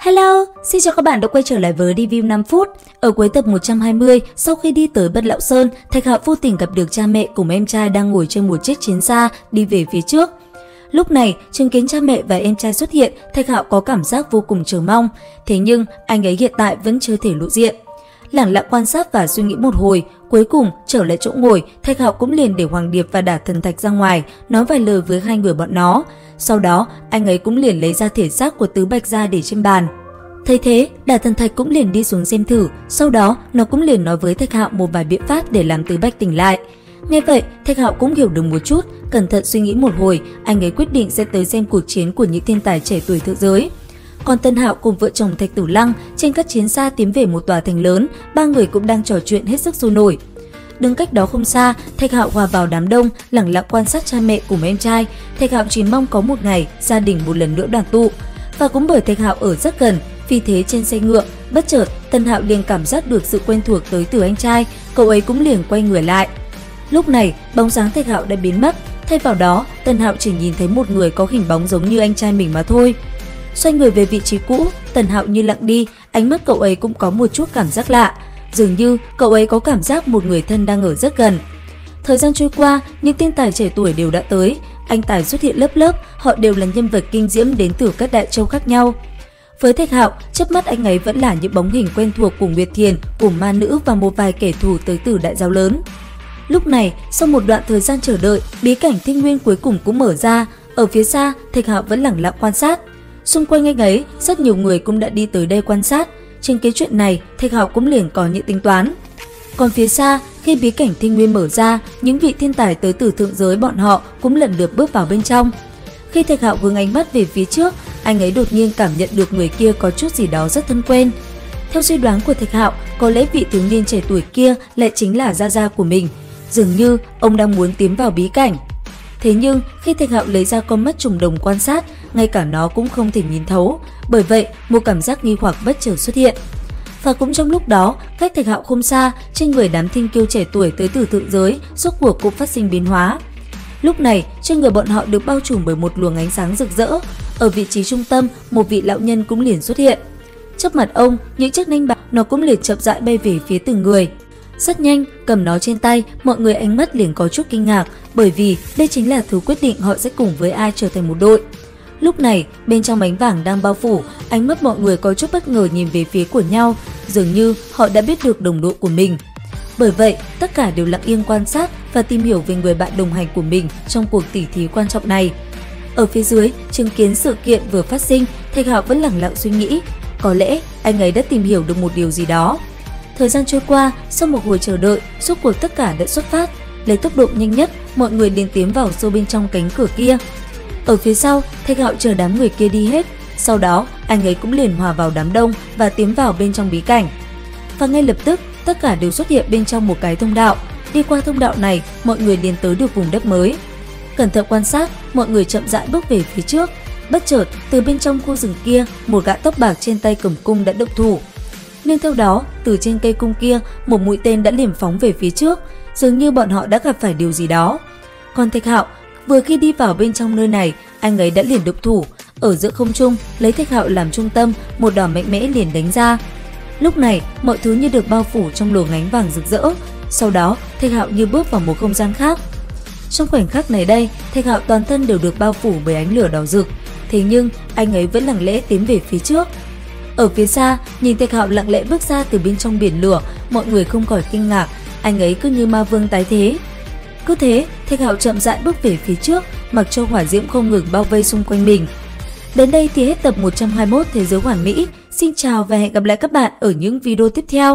Hello, xin chào các bạn đã quay trở lại với review 5 phút. Ở cuối tập 120, sau khi đi tới Bất Lão Sơn, Thạch Hạo vô tình gặp được cha mẹ cùng em trai đang ngồi trên một chiếc chiến xa đi về phía trước. Lúc này, chứng kiến cha mẹ và em trai xuất hiện, Thạch Hạo có cảm giác vô cùng chờ mong. Thế nhưng, anh ấy hiện tại vẫn chưa thể lộ diện. Lẳng lặng quan sát và suy nghĩ một hồi, cuối cùng trở lại chỗ ngồi, Thạch Hạo cũng liền để Hoàng Điệp và Đả Thần Thạch ra ngoài, nói vài lời với hai người bọn nó. Sau đó, anh ấy cũng liền lấy ra thể xác của Tứ Bạch ra để trên bàn. Thấy thế, Đả Thần Thạch cũng liền đi xuống xem thử, sau đó nó cũng liền nói với Thạch Hạo một vài biện pháp để làm Tứ Bạch tỉnh lại. Nghe vậy, Thạch Hạo cũng hiểu được một chút, cẩn thận suy nghĩ một hồi, anh ấy quyết định sẽ tới xem cuộc chiến của những thiên tài trẻ tuổi thượng giới. Còn Tân Hạo cùng vợ chồng Thạch Tử Lăng trên các chiến xa tiến về một tòa thành lớn, ba người cũng đang trò chuyện hết sức sôi nổi. Đứng cách đó không xa, Thạch Hạo hòa vào đám đông, lẳng lặng quan sát cha mẹ cùng em trai. Thạch Hạo chỉ mong có một ngày gia đình một lần nữa đoàn tụ. Và cũng bởi Thạch Hạo ở rất gần, vì thế trên xe ngựa, bất chợt Tân Hạo liền cảm giác được sự quen thuộc tới từ anh trai, cậu ấy cũng liền quay người lại. Lúc này, bóng dáng Thạch Hạo đã biến mất, thay vào đó, Tân Hạo chỉ nhìn thấy một người có hình bóng giống như anh trai mình mà thôi. Xoay người về vị trí cũ, Tân Hạo như lặng đi, ánh mắt cậu ấy cũng có một chút cảm giác lạ. Dường như cậu ấy có cảm giác một người thân đang ở rất gần. Thời gian trôi qua, những thiên tài trẻ tuổi đều đã tới. Anh tài xuất hiện lớp lớp, họ đều là nhân vật kinh diễm đến từ các đại châu khác nhau. Với Thạch Hạo, chớp mắt anh ấy vẫn là những bóng hình quen thuộc của Nguyệt Thiền, của Ma Nữ và một vài kẻ thù tới từ đại giáo lớn. Lúc này, sau một đoạn thời gian chờ đợi, bí cảnh Thiên Nguyên cuối cùng cũng mở ra. Ở phía xa, Thạch Hạo vẫn lẳng lặng quan sát. Xung quanh anh ấy, rất nhiều người cũng đã đi tới đây quan sát. Trên cái chuyện này, Thạch Hạo cũng liền có những tính toán. Còn phía xa, khi bí cảnh Thiên Nguyên mở ra, những vị thiên tài tới từ thượng giới bọn họ cũng lần lượt bước vào bên trong. Khi Thạch Hạo hướng ánh mắt về phía trước, anh ấy đột nhiên cảm nhận được người kia có chút gì đó rất thân quen. Theo suy đoán của Thạch Hạo, có lẽ vị thiếu niên trẻ tuổi kia lại chính là Gia Gia của mình. Dường như ông đang muốn tiến vào bí cảnh. Thế nhưng khi Thạch Hạo lấy ra con mắt trùng đồng quan sát, ngay cả nó cũng không thể nhìn thấu. Bởi vậy, một cảm giác nghi hoặc bất chợt xuất hiện. Và cũng trong lúc đó, cách Thạch Hạo không xa, trên người đám thiên kiêu trẻ tuổi tới từ thượng giới, rốt cuộc cũng phát sinh biến hóa. Lúc này, trên người bọn họ được bao trùm bởi một luồng ánh sáng rực rỡ. Ở vị trí trung tâm, một vị lão nhân cũng liền xuất hiện. Trước mặt ông, những chiếc nanh bạc nó cũng liền chậm rãi bay về phía từng người. Rất nhanh, cầm nó trên tay, mọi người ánh mắt liền có chút kinh ngạc, bởi vì đây chính là thứ quyết định họ sẽ cùng với ai trở thành một đội. Lúc này, bên trong bánh vàng đang bao phủ, ánh mắt mọi người có chút bất ngờ nhìn về phía của nhau, dường như họ đã biết được đồng đội của mình. Bởi vậy, tất cả đều lặng yên quan sát và tìm hiểu về người bạn đồng hành của mình trong cuộc tỉ thí quan trọng này. Ở phía dưới, chứng kiến sự kiện vừa phát sinh, Thạch Hạo vẫn lẳng lặng suy nghĩ, có lẽ anh ấy đã tìm hiểu được một điều gì đó. Thời gian trôi qua, sau một hồi chờ đợi, rốt cuộc tất cả đã xuất phát. Lấy tốc độ nhanh nhất, mọi người liền tiến vào sâu bên trong cánh cửa kia. Ở phía sau, Thạch Hạo chờ đám người kia đi hết. Sau đó, anh ấy cũng liền hòa vào đám đông và tiến vào bên trong bí cảnh. Và ngay lập tức, tất cả đều xuất hiện bên trong một cái thông đạo. Đi qua thông đạo này, mọi người liền tới được vùng đất mới. Cẩn thận quan sát, mọi người chậm rãi bước về phía trước. Bất chợt, từ bên trong khu rừng kia, một gã tóc bạc trên tay cầm cung đã động thủ. Nhưng theo đó, từ trên cây cung kia, một mũi tên đã liềm phóng về phía trước, dường như bọn họ đã gặp phải điều gì đó. Còn Thạch Hạo, vừa khi đi vào bên trong nơi này, anh ấy đã liền động thủ, ở giữa không trung, lấy Thạch Hạo làm trung tâm, một đòn mạnh mẽ liền đánh ra. Lúc này, mọi thứ như được bao phủ trong luồng ánh vàng rực rỡ, sau đó, Thạch Hạo như bước vào một không gian khác. Trong khoảnh khắc này đây, Thạch Hạo toàn thân đều được bao phủ bởi ánh lửa đỏ rực, thế nhưng anh ấy vẫn lặng lẽ tiến về phía trước. Ở phía xa, nhìn Thạch Hạo lặng lẽ bước ra từ bên trong biển lửa, mọi người không khỏi kinh ngạc, anh ấy cứ như ma vương tái thế. Cứ thế, Thạch Hạo chậm rãi bước về phía trước, mặc cho hỏa diễm không ngừng bao vây xung quanh mình. Đến đây thì hết tập 121 Thế giới hoàn mỹ. Xin chào và hẹn gặp lại các bạn ở những video tiếp theo.